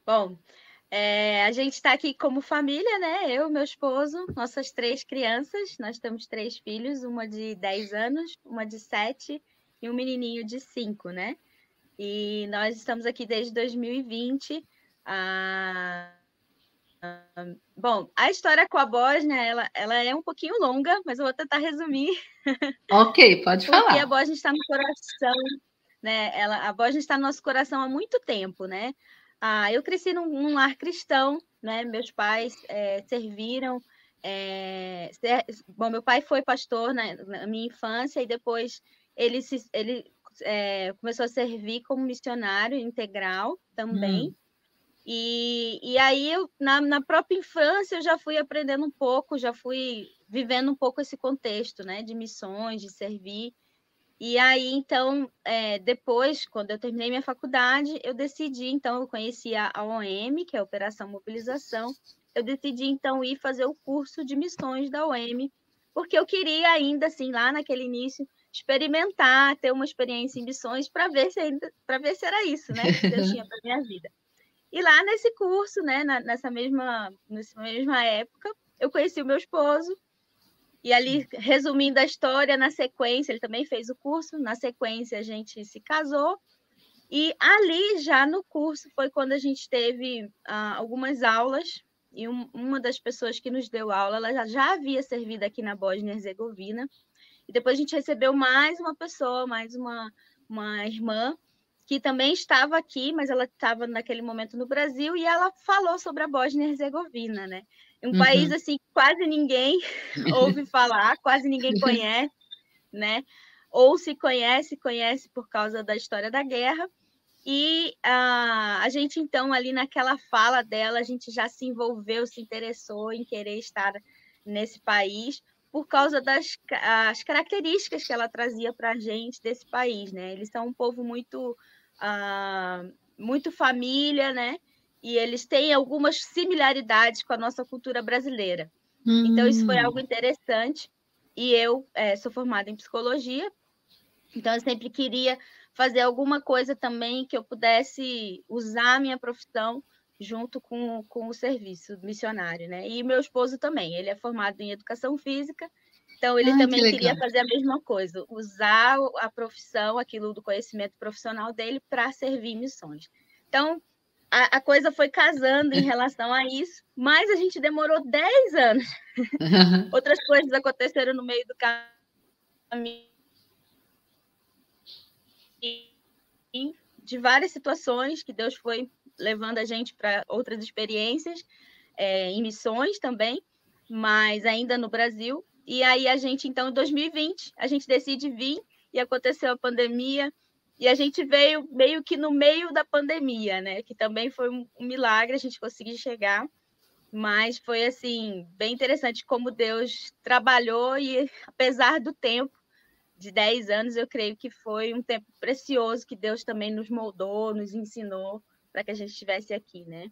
Bom, a gente está aqui como família, né? Eu, meu esposo, nossas 3 crianças. Nós temos 3 filhos, uma de 10 anos, uma de 7 e um menininho de 5, né? E nós estamos aqui desde 2020. Ah, bom, a história com a Bósnia, ela é um pouquinho longa, mas eu vou tentar resumir, Ok, pode porque a falar. Bósnia está no coração, né? A Bósnia está no nosso coração há muito tempo, né? Eu cresci num lar cristão, né? Meus pais serviram. Bom, meu pai foi pastor na minha infância e depois ele começou a servir como missionário integral também. Hum, E aí, na própria infância, eu já fui aprendendo um pouco, já fui vivendo um pouco esse contexto, né, de missões, de servir. E aí, então, depois, quando eu terminei minha faculdade, eu decidi, então, eu conheci a OM, que é a Operação Mobilização, eu decidi, então, ir fazer o curso de missões da OM, porque eu queria ainda, assim, lá naquele início, experimentar, ter uma experiência em missões para ver se era isso, né, que Deus tinha para minha vida. E lá nesse curso, né, nessa mesma época, eu conheci o meu esposo, e ali, resumindo a história, na sequência, ele também fez o curso, na sequência a gente se casou, e ali já no curso foi quando a gente teve algumas aulas, e uma das pessoas que nos deu aula, ela já havia servido aqui na Bósnia e Herzegovina, e depois a gente recebeu mais uma pessoa, mais uma irmã, que também estava aqui, mas ela estava naquele momento no Brasil, e ela falou sobre a Bósnia e Herzegovina, né? Um país uhum. assim que quase ninguém ouve falar, quase ninguém conhece, né? Ou se conhece, conhece por causa da história da guerra. E a gente, então, ali naquela fala dela, a gente já se envolveu, se interessou em querer estar nesse país por causa as características que ela trazia para a gente desse país, né? Eles são um povo muito família, né? E eles têm algumas similaridades com a nossa cultura brasileira. Então, isso foi algo Hum, interessante. E eu sou formada em psicologia, então, eu sempre queria fazer alguma coisa também que eu pudesse usar a minha profissão junto com o serviço missionário, né? E meu esposo também, ele é formado em educação física, então ele ai, que também queria legal. fazer a mesma coisa, usar a profissão, aquilo do conhecimento profissional dele para servir missões. Então, a coisa foi casando em relação a isso, mas a gente demorou 10 anos. Outras coisas aconteceram no meio do caminho de várias situações que Deus foi levando a gente para outras experiências, em missões também, mas ainda no Brasil. E aí a gente, então, em 2020, a gente decide vir e aconteceu a pandemia, e a gente veio meio que no meio da pandemia, né? Que também foi um milagre a gente conseguir chegar, mas foi assim bem interessante como Deus trabalhou e apesar do tempo de 10 anos, eu creio que foi um tempo precioso que Deus também nos moldou, nos ensinou para que a gente estivesse aqui, né?